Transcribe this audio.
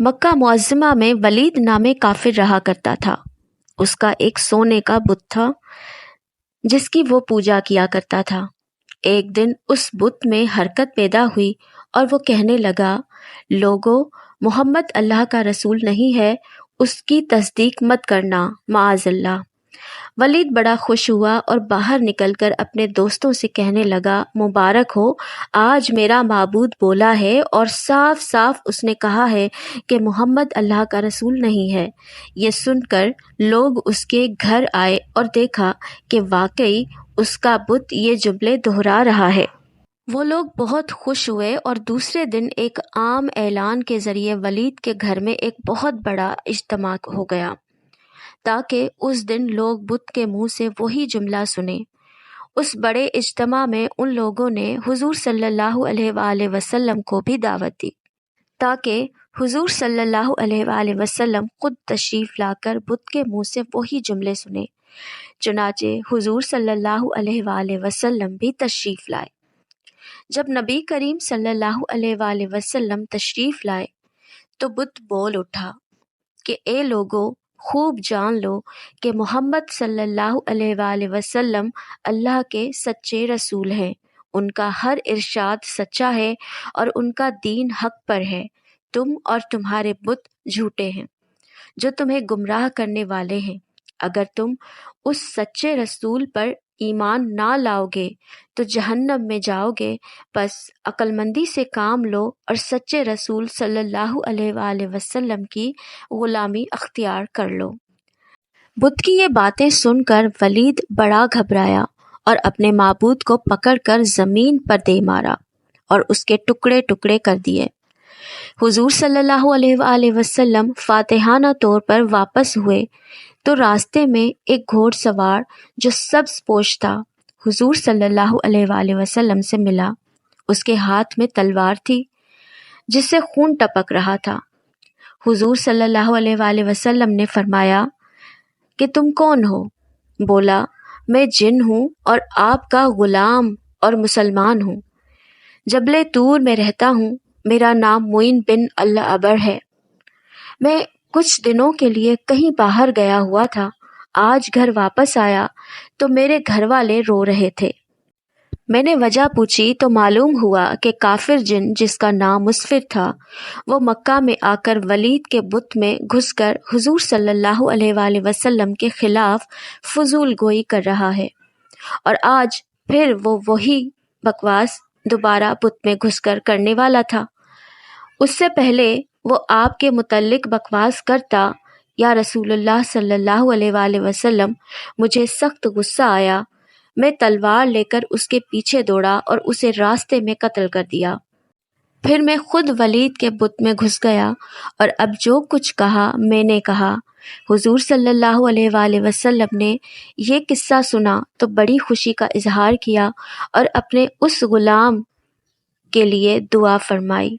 मक्का मुअज़्ज़मा में वलीद नामे काफिर रहा करता था। उसका एक सोने का बुत था जिसकी वो पूजा किया करता था। एक दिन उस बुत में हरकत पैदा हुई और वो कहने लगा, लोगों, मोहम्मद अल्लाह का रसूल नहीं है, उसकी तस्दीक मत करना, माअज़ल्लाह। वलीद बड़ा खुश हुआ और बाहर निकलकर अपने दोस्तों से कहने लगा, मुबारक हो, आज मेरा माबूद बोला है और साफ साफ उसने कहा है कि मोहम्मद अल्लाह का रसूल नहीं है। ये सुनकर लोग उसके घर आए और देखा कि वाकई उसका बुत ये जुमले दोहरा रहा है। वो लोग बहुत खुश हुए और दूसरे दिन एक आम ऐलान के जरिए वलीद के घर में एक बहुत बड़ा इज्तिमा हो गया ताकि उस दिन लोग बुत के मुंह से वही जुमला सुने। उस बड़े इज्तिमा में उन लोगों ने हुजूर सल्लल्लाहु अलैहि वसल्लम को भी दावत दी ताकि हुजूर सल्लल्लाहु अलैहि वसल्लम खुद तशरीफ लाकर बुत के मुंह से वही जुमले सुने। चुनाचे हुजूर सल्लल्लाहु अलैहि वसल्लम भी तशरीफ लाए। जब नबी करीम सल्लल्लाहु अलैहि वसल्लम तशरीफ लाए तो बुत बोल उठा कि ए लोगों, खूब जान लो कि मोहम्मद सल्लल्लाहु अलैहि वसल्लम अल्लाह के सच्चे रसूल हैं। उनका हर इरशाद सच्चा है और उनका दीन हक पर है। तुम और तुम्हारे बुत झूठे हैं जो तुम्हें गुमराह करने वाले हैं। अगर तुम उस सच्चे रसूल पर ईमान ना लाओगे तो जहन्नम में जाओगे। बस अक्लमंदी से काम लो और सच्चे रसूल सल्लल्लाहु अलैहि वसल्लम की गुलामी अख्तियार कर लो। बुत की ये बातें सुनकर वलीद बड़ा घबराया और अपने माबूद को पकड़कर जमीन पर दे मारा और उसके टुकड़े टुकड़े कर दिए। हुजूर सल्लल्लाहु अलैहि वसल्लम फातिहाना तौर पर वापस हुए तो रास्ते में एक घोड़सवार जो सब्ज पोश था हुजूर सल्लल्लाहु अलैहि वसल्लम से मिला। उसके हाथ में तलवार थी जिससे खून टपक रहा था। हुजूर सल्लल्लाहु अलैहि वसल्लम ने फरमाया कि तुम कौन हो? बोला, मैं जिन हूँ और आपका गुलाम और मुसलमान हूँ। जबले तूर में रहता हूँ। मेरा नाम मुइन बिन अल-अबर है। मैं कुछ दिनों के लिए कहीं बाहर गया हुआ था। आज घर वापस आया तो मेरे घर वाले रो रहे थे। मैंने वजह पूछी तो मालूम हुआ कि काफिर जिन जिसका नाम मुस्फिर था वो मक्का में आकर वलीद के बुत में घुसकर हुजूर सल्लल्लाहु अलैहि वसल्लम के खिलाफ फजूल गोई कर रहा है और आज फिर वो वही बकवास दोबारा बुत में घुसकर करने वाला था। उससे पहले वो आपके मुतल्लिक बकवास करता, या रसूलुल्लाह सल्लल्लाहु अलैहि वसल्लम, मुझे सख्त गुस्सा आया। मैं तलवार लेकर उसके पीछे दौड़ा और उसे रास्ते में कत्ल कर दिया। फिर मैं खुद वलीद के बुत में घुस गया और अब जो कुछ कहा मैंने कहा। हुजूर सल्लल्लाहु अलैहि वसल्लम ने ये किस्सा सुना तो बड़ी खुशी का इजहार किया और अपने उस गुलाम के लिए दुआ फरमाई।